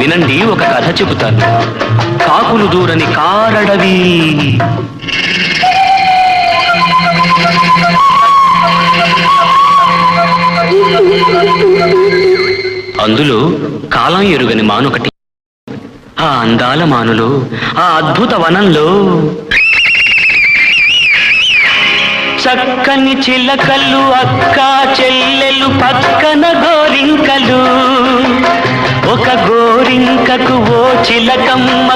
వినండి, ఒక కథ చెబుతాను. కాకులు దూరని కారడవి. అందులో కాలం ఎరుగని మానొకటి. ఆ అందాల మానులో, ఆ అద్భుత వనంలో చక్కని చిలకలు, అక్క చెల్లెలు, పక్కన గోరింకలు. ఒక గోరింకకు ఓ చిలకమ్మ